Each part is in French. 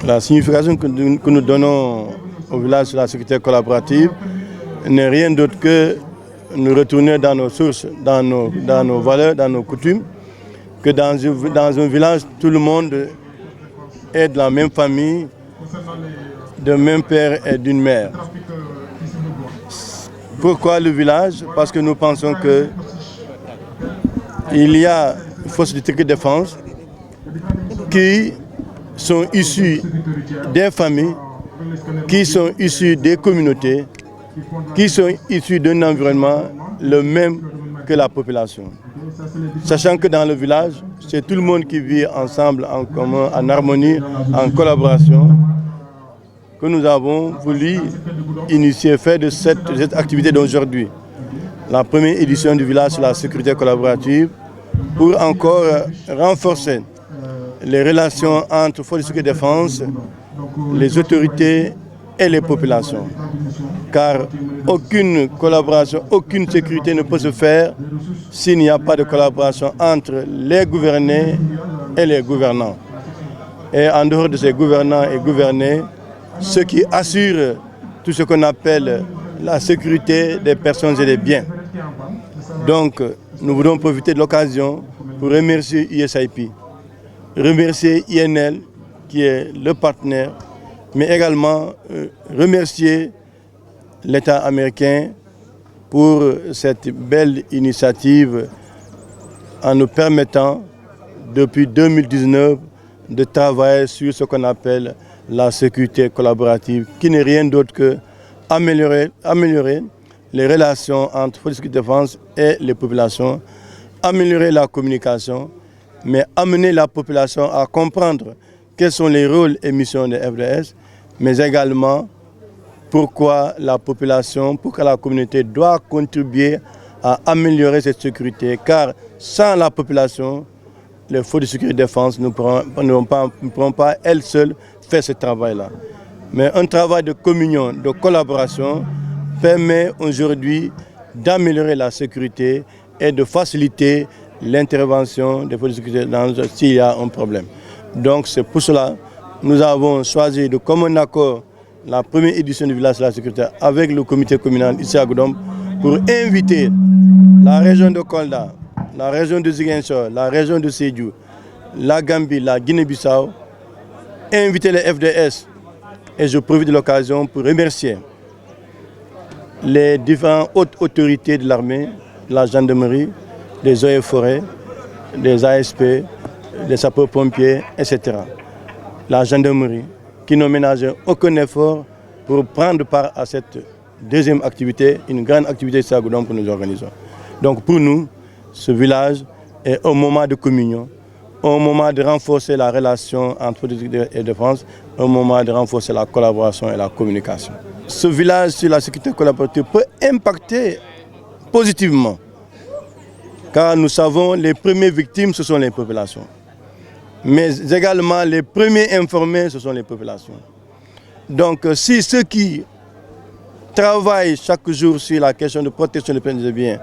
La signification que nous donnons au village sur la sécurité collaborative n'est rien d'autre que nous retourner dans nos sources, dans nos valeurs, dans nos coutumes, que dans un village, tout le monde est de la même famille, d'un même père et d'une mère. Pourquoi le village? Parce que nous pensons qu'il y a des forces de défense qui sont issues des familles, qui sont issues des communautés, qui sont issues d'un environnement le même que la population. Sachant que dans le village, c'est tout le monde qui vit ensemble, en commun, en harmonie, en collaboration, que nous avons voulu initier, faire de cette activité d'aujourd'hui la première édition du village sur la sécurité collaborative pour encore renforcer les relations entre forces de sécurité et défense, les autorités et les populations. Car aucune collaboration, aucune sécurité ne peut se faire s'il n'y a pas de collaboration entre les gouvernés et les gouvernants. Et en dehors de ces gouvernants et gouvernés, ceux qui assurent tout ce qu'on appelle la sécurité des personnes et des biens. Donc, nous voulons profiter de l'occasion pour remercier USIP, remercier INL, qui est le partenaire, mais également remercier l'État américain pour cette belle initiative en nous permettant, depuis 2019, de travailler sur ce qu'on appelle la sécurité collaborative, qui n'est rien d'autre que améliorer les relations entre forces de défense et les populations, améliorer la communication, mais amener la population à comprendre quels sont les rôles et missions de FDS, mais également pourquoi la population, pourquoi la communauté doit contribuer à améliorer cette sécurité, car sans la population, les forces de sécurité et de défense ne pourront pas elles seules faire ce travail-là. Mais un travail de communion, de collaboration, permet aujourd'hui d'améliorer la sécurité et de faciliter l'intervention des forces de sécurité s'il y a un problème. Donc c'est pour cela que nous avons choisi de commun accord la première édition du village de la sécurité avec le comité communal ici à Goudomp pour inviter la région de Kolda, la région de Ziguinchor, la région de Sédhiou, la Gambie, la Guinée-Bissau, inviter les FDS. Et je profite de l'occasion pour remercier les différentes hautes autorités de l'armée, la gendarmerie, des eaux et forêts, des ASP, des sapeurs-pompiers, etc. La gendarmerie, qui n'ont ménagé aucun effort pour prendre part à cette deuxième activité, une grande activité ici à Goudomp que nous organisons. Donc pour nous, ce village est un moment de communion, un moment de renforcer la relation entre sécurité et défense, un moment de renforcer la collaboration et la communication. Ce village sur la sécurité collaborative peut impacter positivement, car nous savons que les premières victimes, ce sont les populations. Mais également, les premiers informés, ce sont les populations. Donc, si ceux qui travaillent chaque jour sur la question de protection des personnes et des biens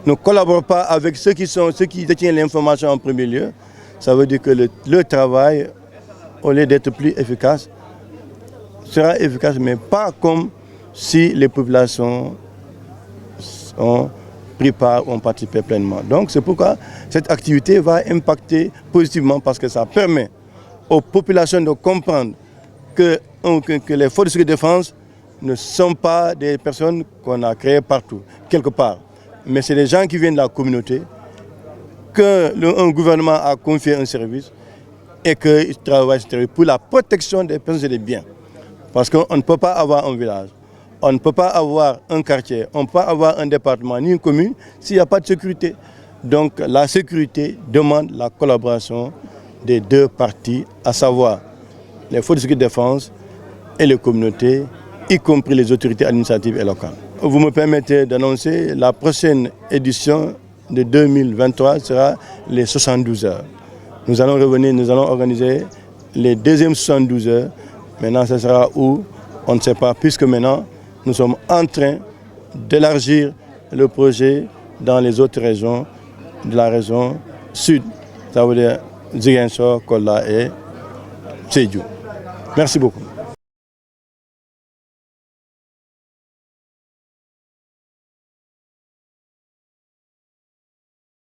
ne collaborent pas avec ceux qui détiennent l'information en premier lieu, ça veut dire que le travail, au lieu d'être plus efficace, sera efficace, mais pas comme si les populations ont pris part, ont participé pleinement. Donc c'est pourquoi cette activité va impacter positivement, parce que ça permet aux populations de comprendre que les forces de défense ne sont pas des personnes qu'on a créées partout, quelque part. Mais c'est des gens qui viennent de la communauté, qu'un gouvernement a confié un service et qu'ils travaillent pour la protection des personnes et des biens. Parce qu'on ne peut pas avoir un village, on ne peut pas avoir un quartier, on ne peut pas avoir un département ni une commune s'il n'y a pas de sécurité. Donc la sécurité demande la collaboration des deux parties, à savoir les forces de défense et les communautés, y compris les autorités administratives et locales. Vous me permettez d'annoncer la prochaine édition de 2023 sera les 72 heures. Nous allons revenir, nous allons organiser les deuxièmes 72 heures. Maintenant, ce sera où? On ne sait pas, puisque maintenant, nous sommes en train d'élargir le projet dans les autres régions de la région sud. Ça veut dire Ziguinchor, Kolda et Sédhiou. Merci beaucoup.